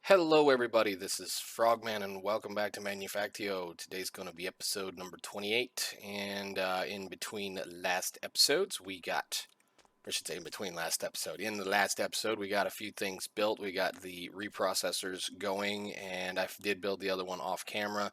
Hello everybody, this is Frogman and welcome back to Manufactio. Today's going to be episode number 28, and in between last episodes we got, or I should say in between last episode, in the last episode we got a few things built. We got the reprocessors going, and I did build the other one off camera.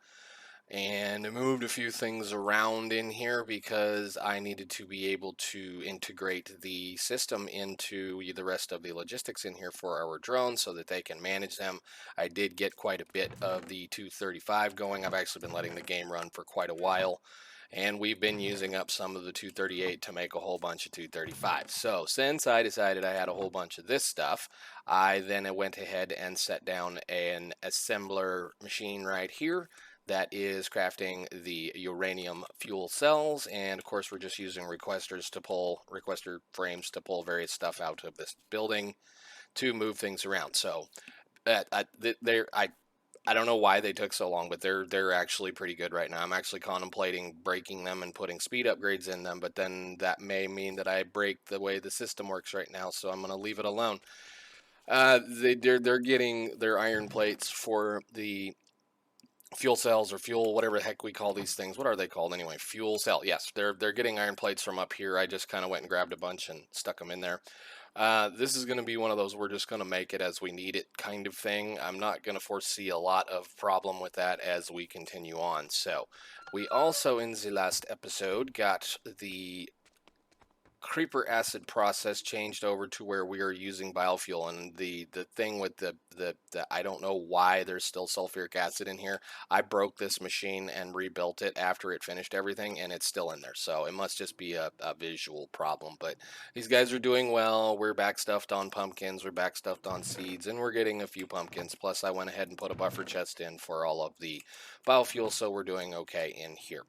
And I moved a few things around in here because I needed to be able to integrate the system into the rest of the logistics in here for our drones so that they can manage them. I did get quite a bit of the 235 going. I've actually been letting the game run for quite a while, and we've been using up some of the 238 to make a whole bunch of 235. So since I decided I had a whole bunch of this stuff, I then went ahead and set down an assembler machine right here that is crafting the uranium fuel cells, and of course we're just using requester frames to pull various stuff out of this building to move things around. So I don't know why they took so long, but they're actually pretty good right now. I'm actually contemplating breaking them and putting speed upgrades in them, but then that may mean that I break the way the system works right now, so I'm going to leave it alone. They're getting their iron plates for the fuel cells or fuel, whatever the heck we call these things. What are they called anyway? Fuel cell. Yes, they're getting iron plates from up here. I just kind of went and grabbed a bunch and stuck them in there. This is going to be one of those we're just going to make it as we need it kind of thing. I'm not going to foresee a lot of problem with that as we continue on. So we also in the last episode got the creeper acid process changed over to where we are using biofuel, and the thing with the I don't know why there's still sulfuric acid in here. I broke this machine and rebuilt it after it finished everything, and it's still in there, so it must just be a visual problem. But these guys are doing well. We're backstuffed on pumpkins, we're backstuffed on seeds, and we're getting a few pumpkins. Plus I went ahead and put a buffer chest in for all of the biofuel, so we're doing okay in here.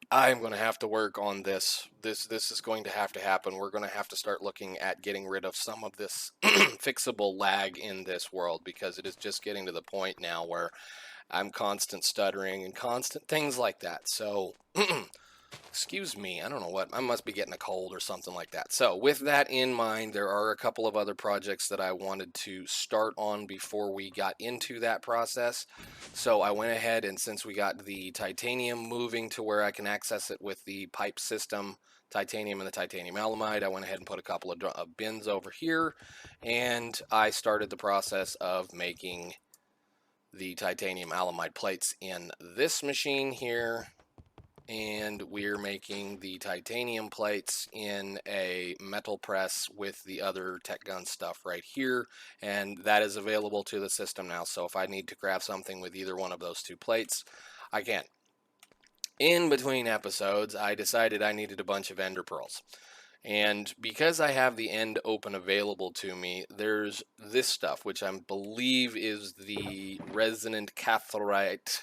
I'm going to have to work on this. This is going to have to happen. We're going to have to start looking at getting rid of some of this fixable lag in this world, because it is just getting to the point now where I'm constant stuttering and constant things like that. So excuse me, I don't know what, I must be getting a cold or something like that. So with that in mind, there are a couple of other projects that I wanted to start on before we got into that process. So I went ahead, and since we got the titanium moving to where I can access it with the pipe system, titanium and the titanium alamide, I went ahead and put a couple of bins over here, and I started the process of making the titanium alamide plates in this machine here, and we're making the titanium plates in a metal press with the other tech gun stuff right here, and that is available to the system now. So if I need to craft something with either one of those two plates, I can. In between episodes, I decided I needed a bunch of Enderpearls. And because I have the end open available to me, there's this stuff, which I believe is the resonant catharite,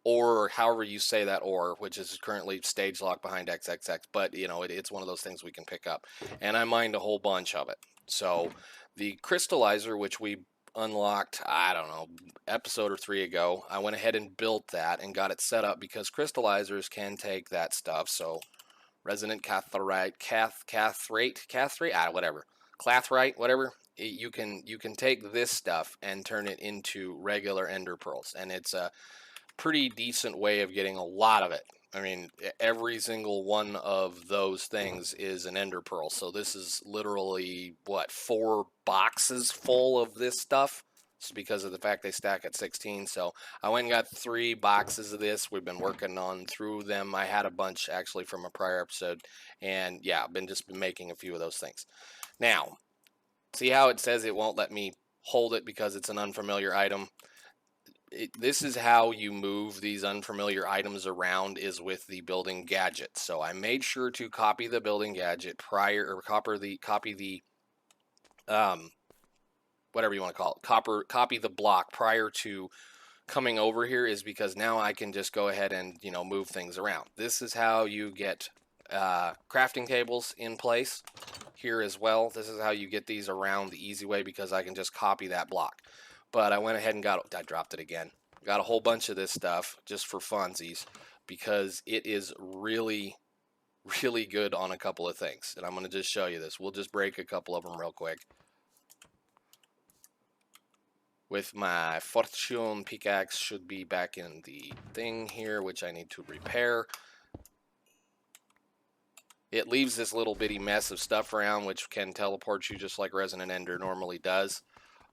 or however you say that, or, which is currently stage locked behind XXX, but you know, it's one of those things we can pick up, and I mined a whole bunch of it. So the crystallizer, which we unlocked, I don't know, episode or 3 ago, I went ahead and built that and got it set up, because crystallizers can take that stuff. So resonant catharite, whatever, clathrite, whatever, you can take this stuff and turn it into regular ender pearls, and it's a pretty decent way of getting a lot of it. I mean, every single one of those things is an ender pearl. So this is literally, what, 4 boxes full of this stuff? It's because of the fact they stack at 16. So I went and got 3 boxes of this. We've been working on through them. I had a bunch actually from a prior episode, and yeah, I've been making a few of those things. Now, see how it says it won't let me hold it because it's an unfamiliar item? This is how you move these unfamiliar items around, is with the building gadget. So I made sure to copy the building gadget prior, or copy the whatever you want to call it, copy the block prior to coming over here, is because now I can just go ahead and, you know, move things around. This is how you get crafting tables in place here as well. This is how you get these around the easy way, because I can just copy that block. But I went ahead and I dropped it again. Got a whole bunch of this stuff just for funsies, because it is really, really good on a couple of things. And I'm going to just show you this. We'll just break a couple of them real quick. with my fortune pickaxe. Should be back in the thing here, which I need to repair. It leaves this little bitty mess of stuff around, which can teleport you just like Resonant Ender normally does.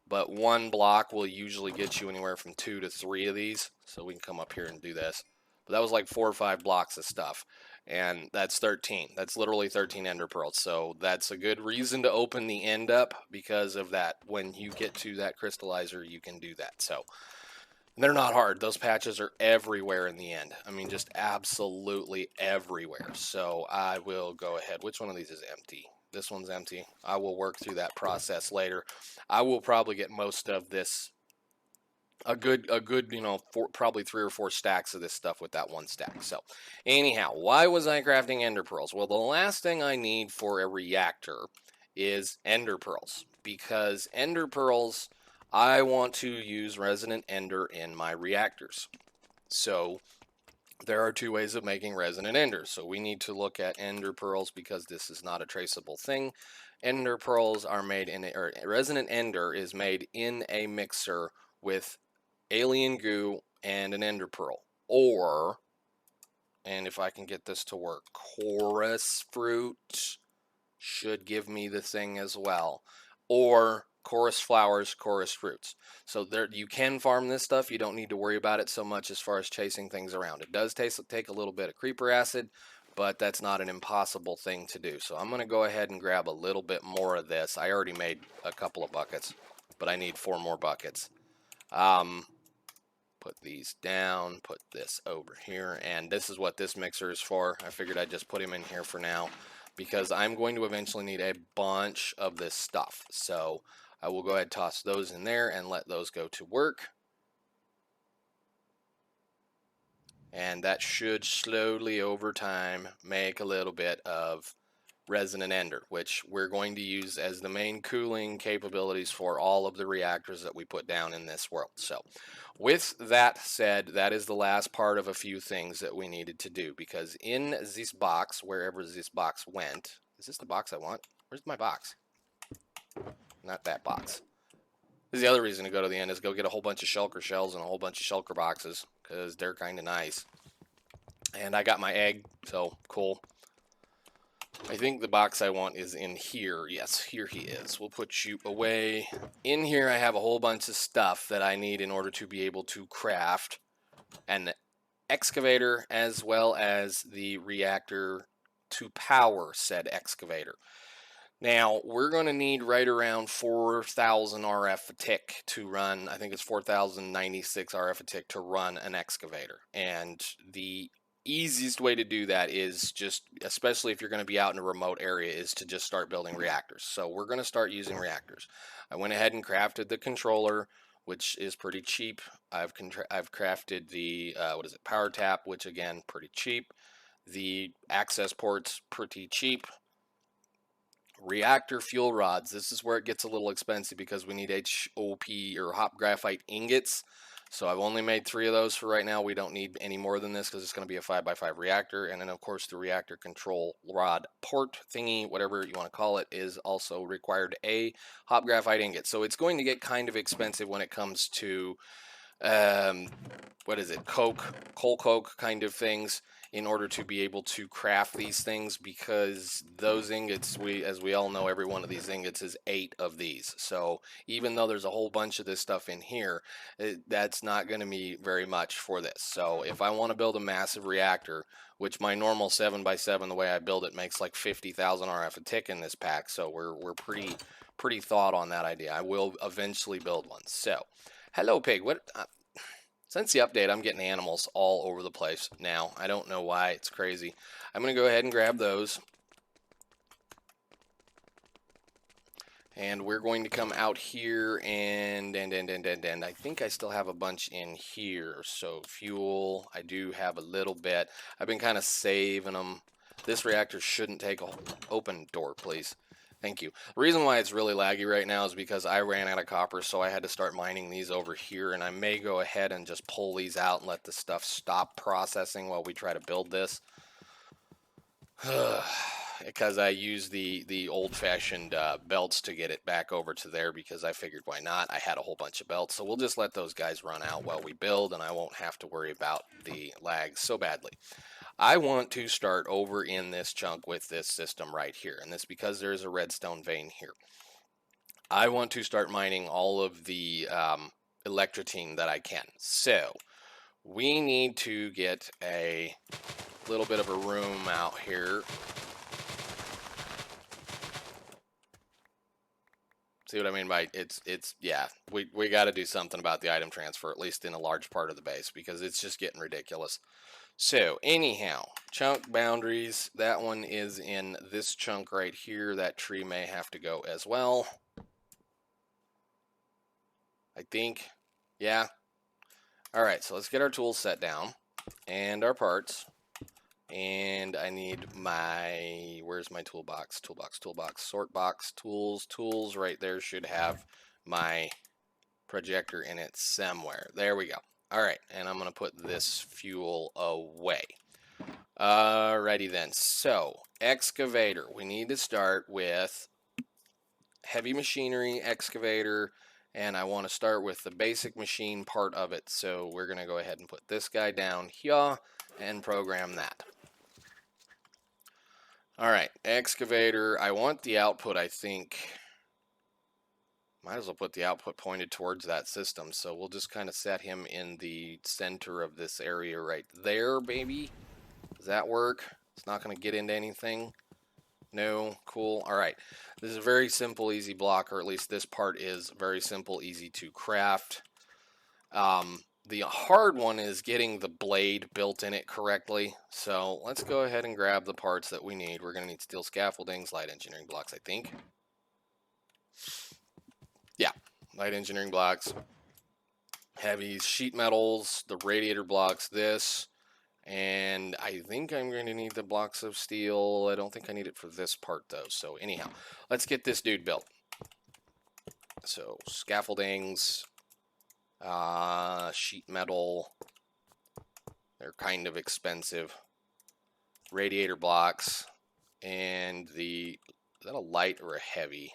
But one block will usually get you anywhere from 2 to 3 of these. So we can come up here and do this. But that was like 4 or 5 blocks of stuff. And that's 13. That's literally 13 ender pearls. So that's a good reason to open the end up because of that. When you get to that crystallizer, you can do that. So they're not hard. Those patches are everywhere in the end. I mean, just absolutely everywhere. So I will go ahead. Which one of these is empty? This one's empty. I will work through that process later. I will probably get most of this, a good, you know, probably 3 or 4 stacks of this stuff with that one stack. So anyhow, why was I crafting ender pearls? Well, the last thing I need for a reactor is ender pearls, because ender pearls, I want to use Resonant Ender in my reactors. So there are 2 ways of making Resonant Enders. So we need to look at ender pearls because this is not a traceable thing. Ender pearls are made in, or Resonant Ender is made in a mixer with alien goo and an ender pearl. Or, and if I can get this to work, chorus fruit should give me the thing as well. Or chorus flowers, chorus fruits. So there, you can farm this stuff. You don't need to worry about it so much as far as chasing things around. It does take a little bit of creeper acid, but that's not an impossible thing to do. So I'm going to go ahead and grab a little bit more of this. I already made a couple of buckets, but I need 4 more buckets. Put these down, put this over here, and this is what this mixer is for. I figured I'd just put him in here for now, because I'm going to eventually need a bunch of this stuff. So I will go ahead and toss those in there and let those go to work. And that should slowly over time make a little bit of Resonant Ender, which we're going to use as the main cooling capabilities for all of the reactors that we put down in this world. So with that said, that is the last part of a few things that we needed to do, because in this box, wherever this box went, is this the box I want? Where's my box? Not that box. This is the other reason to go to the end, is go get a whole bunch of shulker shells and a whole bunch of shulker boxes, because they're kind of nice. And I got my egg, so cool. I think the box I want is in here. Yes, here he is. We'll put you away. In here I have a whole bunch of stuff that I need in order to be able to craft an excavator as well as the reactor to power said excavator. Now, we're going to need right around 4,000 RF a tick to run, I think it's 4,096 RF a tick to run an excavator. And the easiest way to do that is just, especially if you're going to be out in a remote area, is to just start building reactors. So we're going to start using reactors. I went ahead and crafted the controller, which is pretty cheap. I've crafted the power tap, which again pretty cheap. The access ports pretty cheap. Reactor fuel rods, this is where it gets a little expensive because we need HOP or hop graphite ingots. So I've only made 3 of those for right now. We don't need any more than this because it's going to be a 5x5 reactor. And then of course the reactor control rod port thingy, whatever you want to call it, is also required a hop graphite ingot. So it's going to get kind of expensive when it comes to coal coke kind of things, in order to be able to craft these things, because those ingots, as we all know, every one of these ingots is 8 of these. So even though there's a whole bunch of this stuff in here, that's not going to be very much for this. So if I want to build a massive reactor, which my normal 7x7, the way I build it, makes like 50,000 RF a tick in this pack, so we're pretty thought on that idea. I will eventually build one. So hello pig, what since the update, I'm getting animals all over the place now. I don't know why. It's crazy. I'm going to go ahead and grab those. And we're going to come out here and I think I still have a bunch in here. So fuel, I do have a little bit. I've been kind of saving them. This reactor shouldn't take a open door, please. Thank you. The reason why it's really laggy right now is because I ran out of copper, so I had to start mining these over here, and I may go ahead and just pull these out and let the stuff stop processing while we try to build this. because I used the old-fashioned belts to get it back over to there because I figured why not. I had a whole bunch of belts, so we'll just let those guys run out while we build, and I won't have to worry about the lag so badly. I want to start over in this chunk with this system right here, and this because there's a redstone vein here. I want to start mining all of the electrotine that I can. So we need to get a little bit of a room out here. See what I mean by it's yeah, we got to do something about the item transfer, at least in a large part of the base, because it's just getting ridiculous. So anyhow, chunk boundaries, that one is in this chunk right here. That tree may have to go as well, I think. Yeah. All right, so let's get our tools set down and our parts. And I need my, where's my toolbox? Toolbox, sort box, tools right there should have my projector in it somewhere. There we go. All right, and I'm going to put this fuel away. Alrighty then, so excavator. We need to start with heavy machinery, excavator, and I want to start with the basic machine part of it. So we're going to go ahead and put this guy down here and program that. Alright, excavator. I want the output, I think. Might as well put the output pointed towards that system. So we'll just kind of set him in the center of this area right there, baby. Does that work? It's not going to get into anything. No, cool. All right. This is a very simple, easy block, or at least this part is very simple, easy to craft. The hard one is getting the blade built in it correctly. So let's go ahead and grab the parts that we need. We're going to need steel scaffoldings, light engineering blocks, I think. Yeah, light engineering blocks, heavy sheet metals, the radiator blocks, this. And I think I'm going to need the blocks of steel. I don't think I need it for this part, though. So anyhow, let's get this dude built. So scaffoldings, sheet metal. They're kind of expensive. Radiator blocks. And is that a light or a heavy?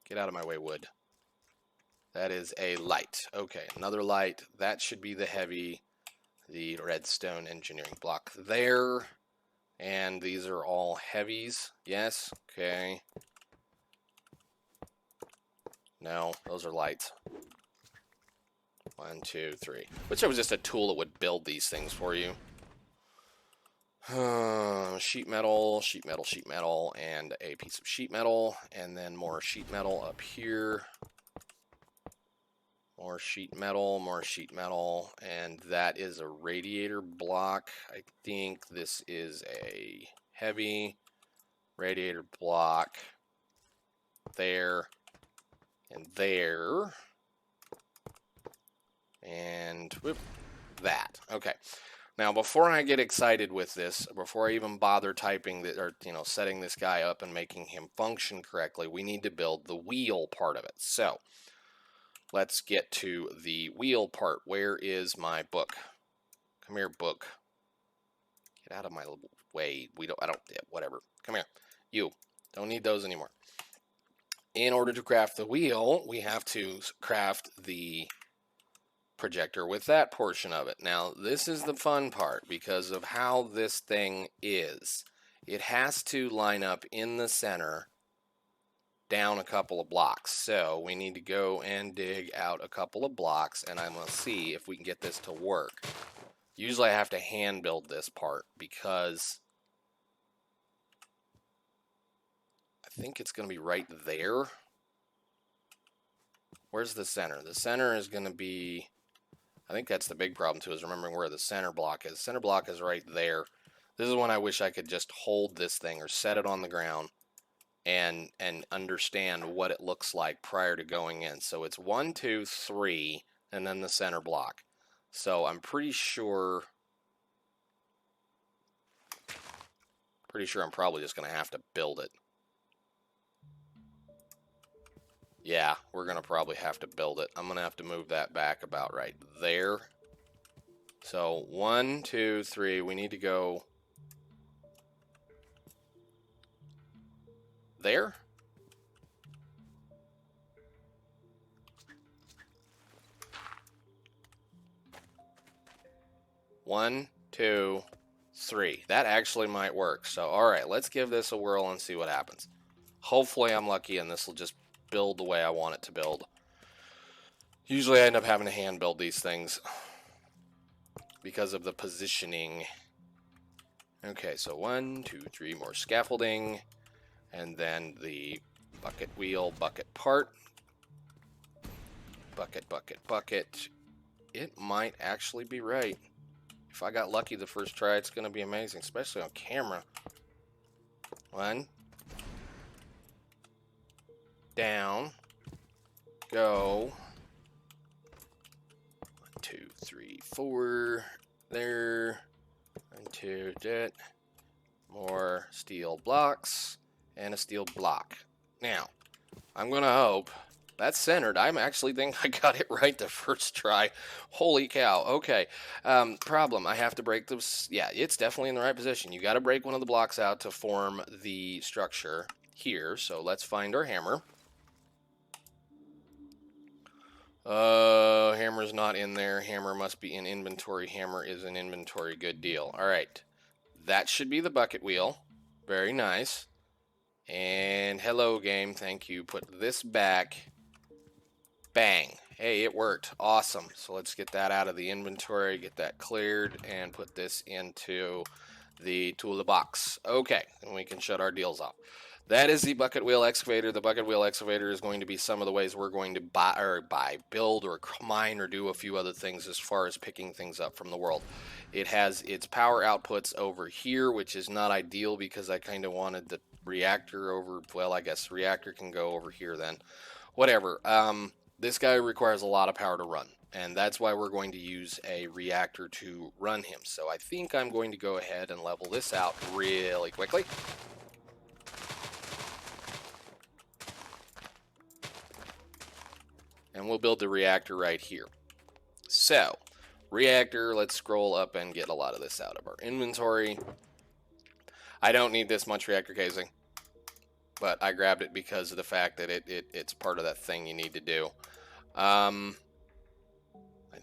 Get out of my way, wood. That is a light. Okay, another light. That should be the heavy. The redstone engineering block there, and these are all heavies. Yes, okay. No, those are lights. 1, 2, 3. Which was just a tool that would build these things for you. Sheet metal, sheet metal, sheet metal, and a piece of sheet metal, and then more sheet metal up here. More sheet metal, and that is a radiator block. I think this is a heavy radiator block there and there. And whoop, that. Okay. Now, before I get excited with this, before I even bother typing that, or setting this guy up and making him function correctly, we need to build the wheel part of it. So let's get to the wheel part. Where is my book? Come here, book. Get out of my way. Whatever. Come here. You. Don't need those anymore. In order to craft the wheel, we have to craft the projector with that portion of it. Now, this is the fun part because of how this thing is. It has to line up in the center down a couple of blocks. So we need to go and dig out a couple of blocks, and I'm going to see if we can get this to work. Usually I have to hand build this part because I think it's going to be right there. Where's the center? The center is going to be, I think that's the big problem too, is remembering where the center block is. Center block is right there. This is when I wish I could just hold this thing or set it on the ground and understand what it looks like prior to going in. So it's 1, 2, 3, and then the center block. So I'm pretty sure I'm probably just going to have to build it. Yeah, we're going to probably have to build it. I'm going to have to move that back about right there. So 1, 2, 3, we need to go there. One, two, three. That actually might work. So, all right, let's give this a whirl and see what happens. Hopefully I'm lucky and this will just build the way I want it to build. Usually I end up having to hand build these things because of the positioning. Okay, so 1, 2, 3 more scaffolding, and then the bucket wheel, bucket part. Bucket, bucket, bucket. It might actually be right. If I got lucky the first try, it's going to be amazing, especially on camera. 1. Down. Go. 1, 2, 3, 4. There. 1, 2, that. More steel blocks. And a steel block. Now, I'm going to hope that's centered. I actually think I got it right the first try. Holy cow. Okay. Problem. I have to break those. Yeah, it's definitely in the right position. You got to break one of the blocks out to form the structure here. So let's find our hammer. Hammer's not in there. Hammer must be in inventory. Hammer is in inventory. Good deal. All right. That should be the bucket wheel. Very nice. And hello, game. Thank you. Put this back. Bang. Hey, it worked. Awesome. So let's get that out of the inventory, get that cleared, and put this into the toolbox. Okay, and we can shut our deals off. That is the bucket wheel excavator. The bucket wheel excavator is going to be some of the ways we're going to build, or mine, or do a few other things as far as picking things up from the world. It has its power outputs over here, which is not ideal because I kind of wanted the reactor over. Well, I guess the reactor can go over here then. Whatever. This guy requires a lot of power to run, and that's why we're going to use a reactor to run him. So I think I'm going to go ahead and level this out really quickly. And we'll build the reactor right here. So, reactor, let's scroll up and get a lot of this out of our inventory. I don't need this much reactor casing, but I grabbed it because of the fact that it's part of that thing you need to do. I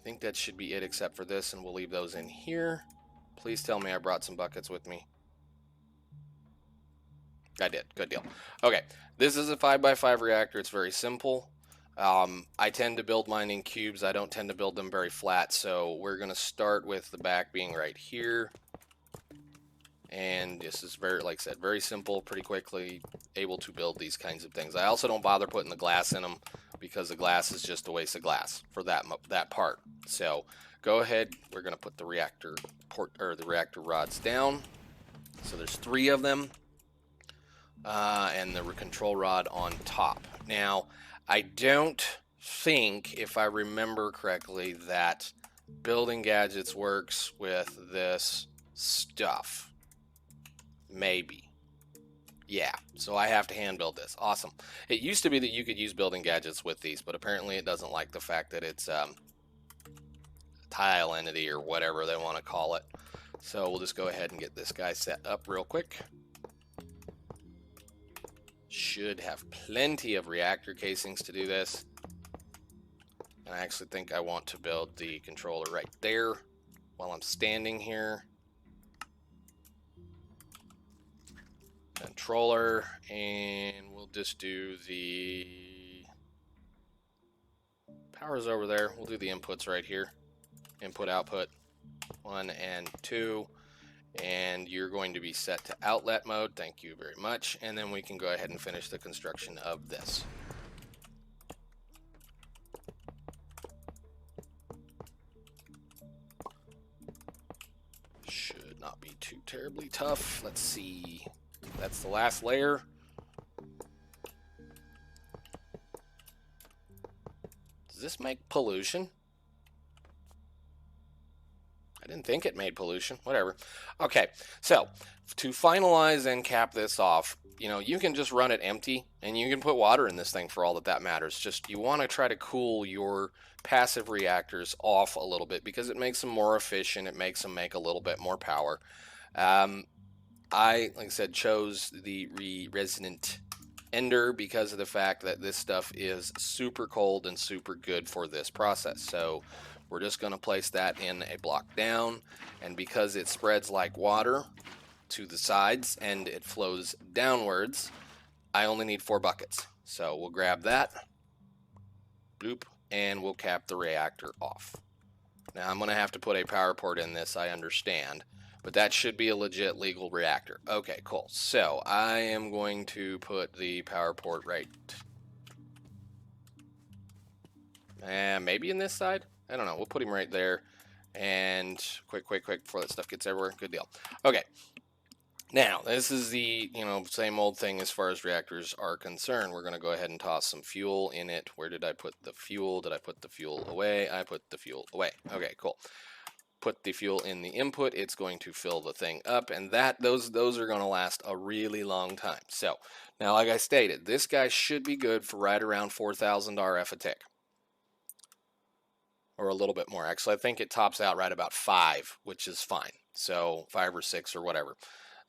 think that should be it except for this, and we'll leave those in here. Please tell me I brought some buckets with me. I did. Good deal. Okay, this is a 5x5 reactor. It's very simple. I tend to build mine in cubes. I don't tend to build them very flat, so we're going to start with the back being right here. And this is very, like I said, very simple, pretty quickly able to build these kinds of things. I also don't bother putting the glass in them because the glass is just a waste of glass for that part. So go ahead. We're going to put the reactor rods down. So there's 3 of them, and the control rod on top. Now, I don't think, if I remember correctly, that building gadgets works with this stuff. Maybe. Yeah, so I have to hand build this. Awesome. It used to be that you could use building gadgets with these, but apparently it doesn't like the fact that it's tile entity or whatever they want to call it. So we'll just go ahead and get this guy set up real quick. Should have plenty of reactor casings to do this. And I actually think I want to build the controller right there while I'm standing here. Controller, and we'll just do the powers over there. We'll do the inputs right here. Input, output, 1 and 2. And you're going to be set to outlet mode. Thank you very much. And then we can go ahead and finish the construction of this. Should not be too terribly tough. Let's see. That's the last layer. Does this make pollution? I didn't think it made pollution. Whatever. Okay, so to finalize and cap this off, you can just run it empty, and you can put water in this thing for all that matters. Just you want to try to cool your passive reactors off a little bit because it makes them more efficient. It makes them make a little bit more power. I, like I said, chose the resonant ender because of the fact that this stuff is super cold and super good for this process. So we're just going to place that in a block down, and because it spreads like water to the sides and it flows downwards, I only need 4 buckets. So we'll grab that, bloop, and we'll cap the reactor off. Now I'm going to have to put a power port in this, I understand, but that should be a legit legal reactor. Okay, cool. So I am going to put the power port right, maybe in this side? I don't know. We'll put him right there. And quick, before that stuff gets everywhere. Good deal. Okay. Now, this is the, same old thing as far as reactors are concerned. We're going to go ahead and toss some fuel in it. Where did I put the fuel? Did I put the fuel away? I put the fuel away. Okay, cool. Put the fuel in the input. It's going to fill the thing up, and those are going to last a really long time. So, now, like I stated, this guy should be good for right around 4,000 RF a tick. Or a little bit more. Actually, I think it tops out right about 5, which is fine. So 5 or 6 or whatever.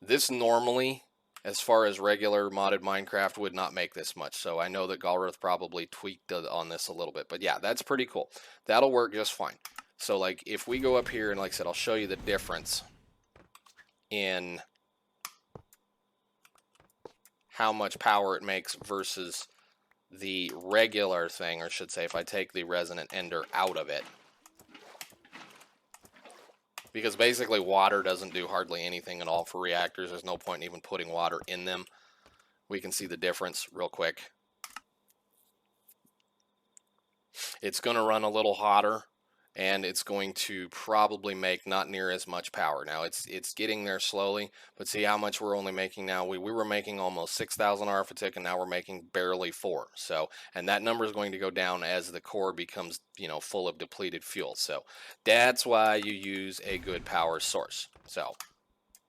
This normally, as far as regular modded Minecraft, would not make this much. So I know that Golrith probably tweaked on this a little bit. But yeah, that's pretty cool. That'll work just fine. So like if we go up here, and like I said, I'll show you the difference in how much power it makes versus the regular thing, or I should say if I take the resonant ender out of it, because basically water doesn't do hardly anything at all for reactors. There's no point in even putting water in them. We can see the difference real quick. It's going to run a little hotter, and it's going to probably make not near as much power. Now it's getting there slowly, but see how much we're only making now. We were making almost 6,000 RF a tick, and now we're making barely 4. So, and that number is going to go down as the core becomes, full of depleted fuel. So that's why you use a good power source. So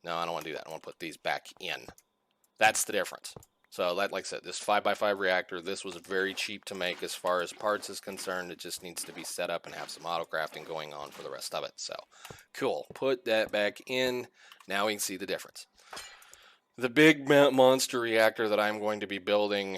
no, I don't want to do that. I want to put these back in. That's the difference. So like I said, this 5x5 reactor, this was very cheap to make as far as parts is concerned. It just needs to be set up and have some auto crafting going on for the rest of it. So cool. Put that back in. Now we can see the difference. The big monster reactor that I'm going to be building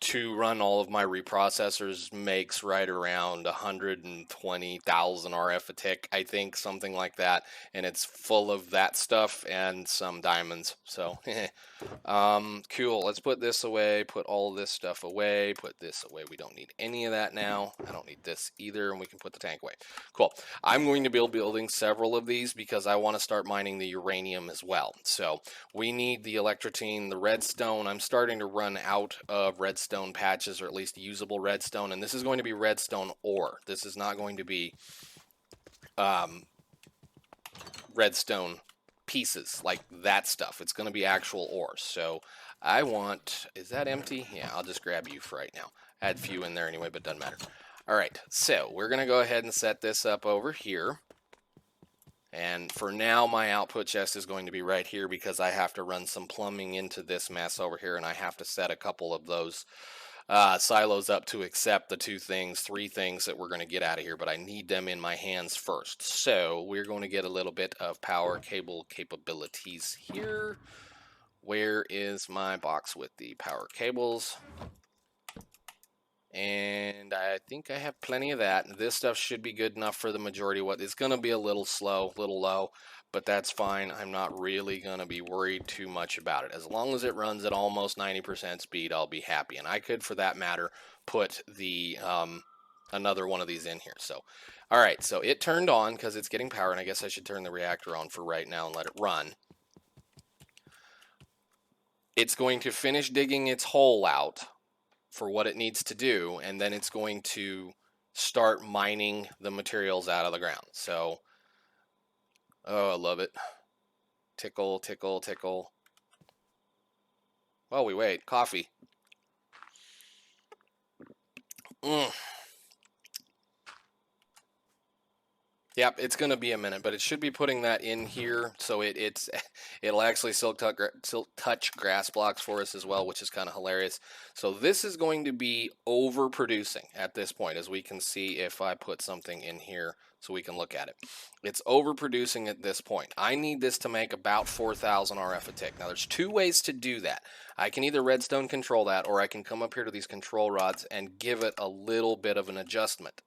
to run all of my reprocessors makes right around 120,000 RF a tick, I think, something like that, and it's full of that stuff and some diamonds. So cool. Let's put this away, put all this stuff away, put this away. We don't need any of that now. I don't need this either, and we can put the tank away. Cool. I'm going to be building several of these because I want to start mining the uranium as well. So we need the electrotine, the redstone. I'm starting to run out of redstone patches, or at least usable redstone, and this is going to be redstone ore. This is not going to be redstone pieces like that stuff. It's going to be actual ore. So I want, is that empty? Yeah, I'll just grab you for right now. I had few in there anyway, but doesn't matter. All right, so we're going to go ahead and set this up over here. And for now, my output chest is going to be right here because I have to run some plumbing into this mess over here, and I have to set a couple of those silos up to accept the 3 things that we're going to get out of here, but I need them in my hands first. So we're going to get a little bit of power cable capabilities here. Where is my box with the power cables? And I think I have plenty of that. This stuff should be good enough for the majority of what it's going to be a little slow, a little low, but that's fine. I'm not really going to be worried too much about it. As long as it runs at almost 90% speed, I'll be happy. And I could, for that matter, put the another one of these in here. So, all right, so it turned on because it's getting power, and I guess I should turn the reactor on for right now and let it run. It's going to finish digging its hole out for what it needs to do, and then it's going to start mining the materials out of the ground. So, oh, I love it. Tickle, tickle, tickle. While we wait, coffee. Yep, it's going to be a minute, but it should be putting that in here, so it'll actually silk touch grass blocks for us as well, which is kind of hilarious. So this is going to be overproducing at this point, as we can see if I put something in here so we can look at it. It's overproducing at this point. I need this to make about 4,000 RF a tick. Now there's two ways to do that. I can either redstone control that, or I can come up here to these control rods and give it a little bit of an adjustment.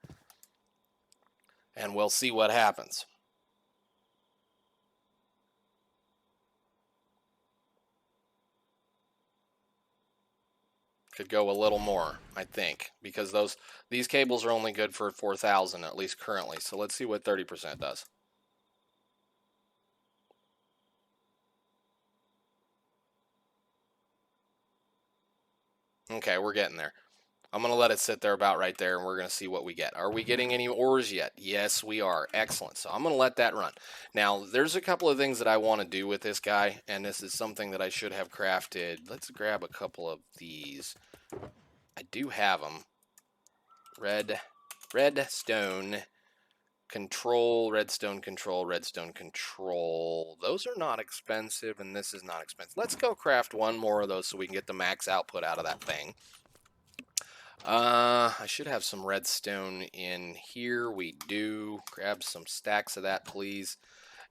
And we'll see what happens. Could go a little more, I think, because these cables are only good for 4,000, at least currently. So let's see what 30% does. Okay, we're getting there. I'm going to let it sit there about right there, and we're going to see what we get. Are we getting any ores yet? Yes, we are. Excellent. So I'm going to let that run. Now, there's a couple of things that I want to do with this guy, and this is something that I should have crafted. Let's grab a couple of these. I do have them. Redstone control, redstone control, redstone control. Those are not expensive, and this is not expensive. Let's go craft one more of those so we can get the max output out of that thing. I should have some redstone in here. We do. Grab some stacks of that, please.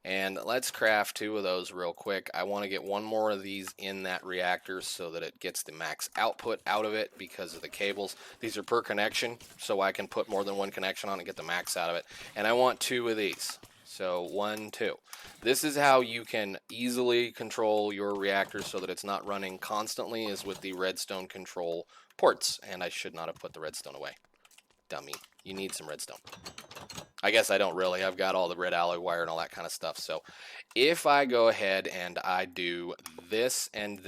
And let's craft two of those real quick. I want to get one more of these in that reactor so that it gets the max output out of it because of the cables. These are per connection, so I can put more than one connection on and get the max out of it. And I want two of these. So 1, 2. This is how you can easily control your reactor so that it's not running constantly, is with the redstone control ports. And I should not have put the redstone away. Dummy. You need some redstone. I guess I don't really. I've got all the red alloy wire and all that kind of stuff. So if I go ahead and I do this, and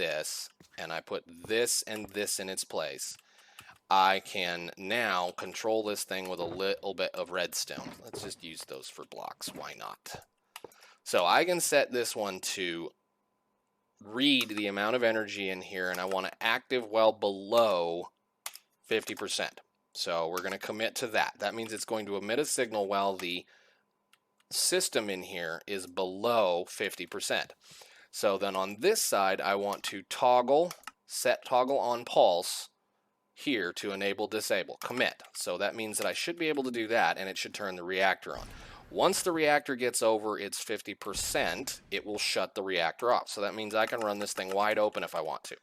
I put this and this in its place, I can now control this thing with a little bit of redstone. Let's just use those for blocks. Why not? So I can set this one to read the amount of energy in here, and I want to active well below 50%. So we're going to commit to that. That means it's going to emit a signal while the system in here is below 50%. So then on this side, I want to set toggle on pulse here to enable disable, commit. So that means that I should be able to do that, and it should turn the reactor on. Once the reactor gets over its 50%, it will shut the reactor off. So that means I can run this thing wide open if I want to.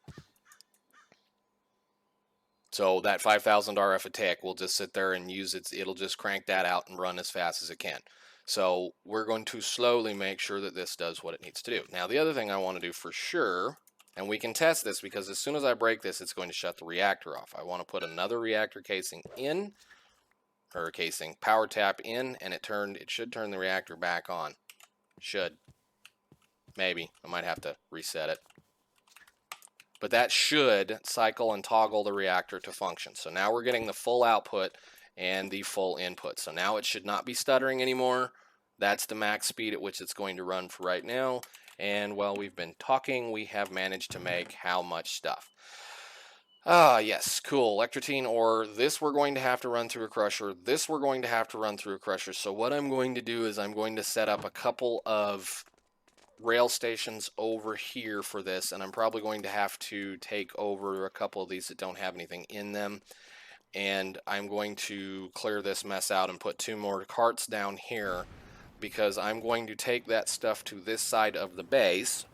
So that 5,000 RF a tick will just sit there and use it'll just crank that out and run as fast as it can. So we're going to slowly make sure that this does what it needs to do. Now the other thing I want to do for sure, and we can test this because as soon as I break this, it's going to shut the reactor off. I want to put another reactor casing in, or casing power tap in, and it should turn the reactor back on. Should. Maybe. I might have to reset it. But that should cycle and toggle the reactor to function. So now we're getting the full output and the full input. So now it should not be stuttering anymore. That's the max speed at which it's going to run for right now. And while we've been talking, we have managed to make how much stuff? Ah, yes, cool. Electrotine ore. This we're going to have to run through a crusher. This we're going to have to run through a crusher. So what I'm going to do is I'm going to set up a couple of rail stations over here for this, and I'm probably going to have to take over a couple of these that don't have anything in them, and I'm going to clear this mess out and put 2 more carts down here because I'm going to take that stuff to this side of the base.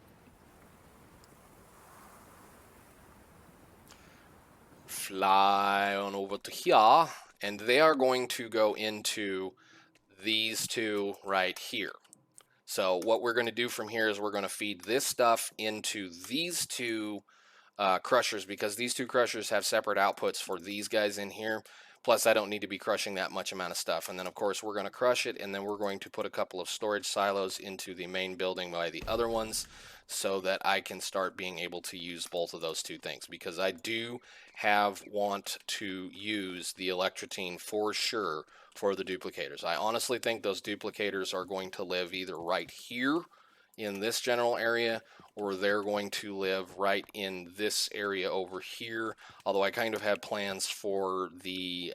Fly on over to here, and they are going to go into these two right here. So what we're going to do from here is we're going to feed this stuff into these two crushers, because these two crushers have separate outputs for these guys in here. Plus, I don't need to be crushing that much amount of stuff. And then, of course, we're going to crush it, and then we're going to put a couple of storage silos into the main building by the other ones so that I can start being able to use both of those two things, because I do want to use the electrotine for sure for the duplicators. I honestly think those duplicators are going to live either right here in this general area, or they're going to live right in this area over here, although I kind of have plans for the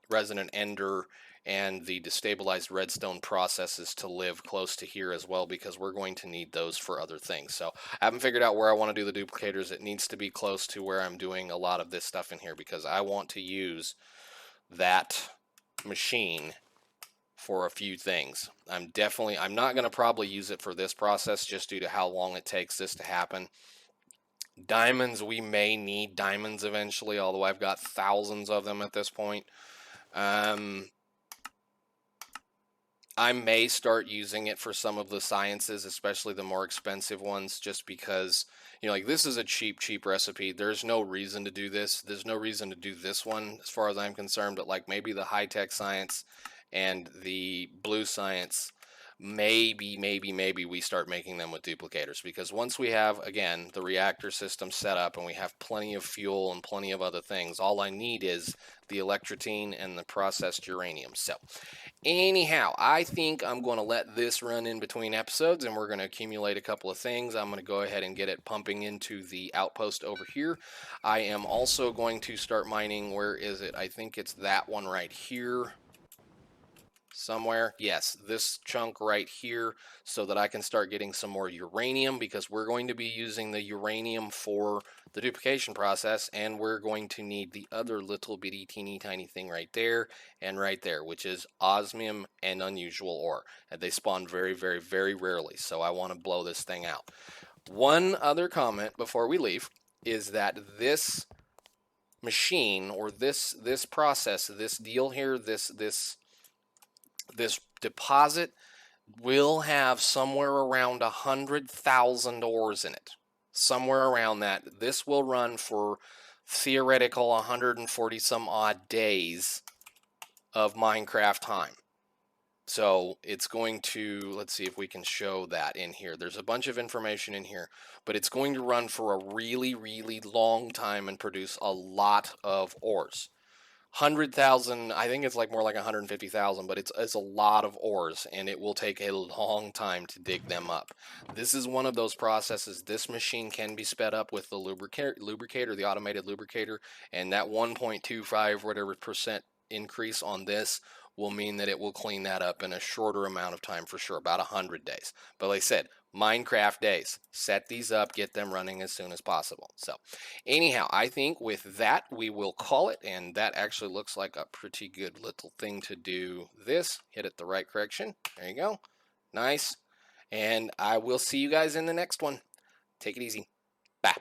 resonant ender and the destabilized redstone processes to live close to here as well, because we're going to need those for other things. So I haven't figured out where I want to do the duplicators. It needs to be close to where I'm doing a lot of this stuff in here, because I want to use that machine for a few things. I'm not going to probably use it for this process just due to how long it takes this to happen. Diamonds, we may need diamonds eventually, although I've got thousands of them at this point. I may start using it for some of the sciences, especially the more expensive ones, just because, you know, like this is a cheap recipe. There's no reason to do this. There's no reason to do this one as far as I'm concerned, but like maybe the high-tech science and the blue science, maybe we start making them with duplicators, because once we have, again, the reactor system set up and we have plenty of fuel and plenty of other things, all I need is the electrotine and the processed uranium. So anyhow, I think I'm going to let this run in between episodes, and we're going to accumulate a couple of things. I'm going to go ahead and get it pumping into the outpost over here. I am also going to start mining. Where is it? I think it's that one right here somewhere. Yes, this chunk right here, so that I can start getting some more uranium, because we're going to be using the uranium for the duplication process, and we're going to need the other little bitty teeny tiny thing right there and right there, which is osmium and unusual ore, and they spawn very rarely, so I want to blow this thing out. One other comment before we leave is that this machine, or this process, this deal here, this deposit will have somewhere around 100,000 ores in it. Somewhere around that. This will run for theoretical 140 some odd days of Minecraft time. So it's going to, let's see if we can show that in here. There's a bunch of information in here, but it's going to run for a really long time and produce a lot of ores. 100,000, I think it's like more like 150,000, but it's a lot of ores, and it will take a long time to dig them up. This is one of those processes. This machine can be sped up with the lubricator, the automated lubricator, and that 1.25 whatever percent increase on this will mean that it will clean that up in a shorter amount of time, for sure, about 100 days. But like I said, Minecraft days. Set these up, get them running as soon as possible. So anyhow, I think with that, we will call it, and that actually looks like a pretty good little thing to do this. Hit it the right correction. There you go. Nice. And I will see you guys in the next one. Take it easy. Bye.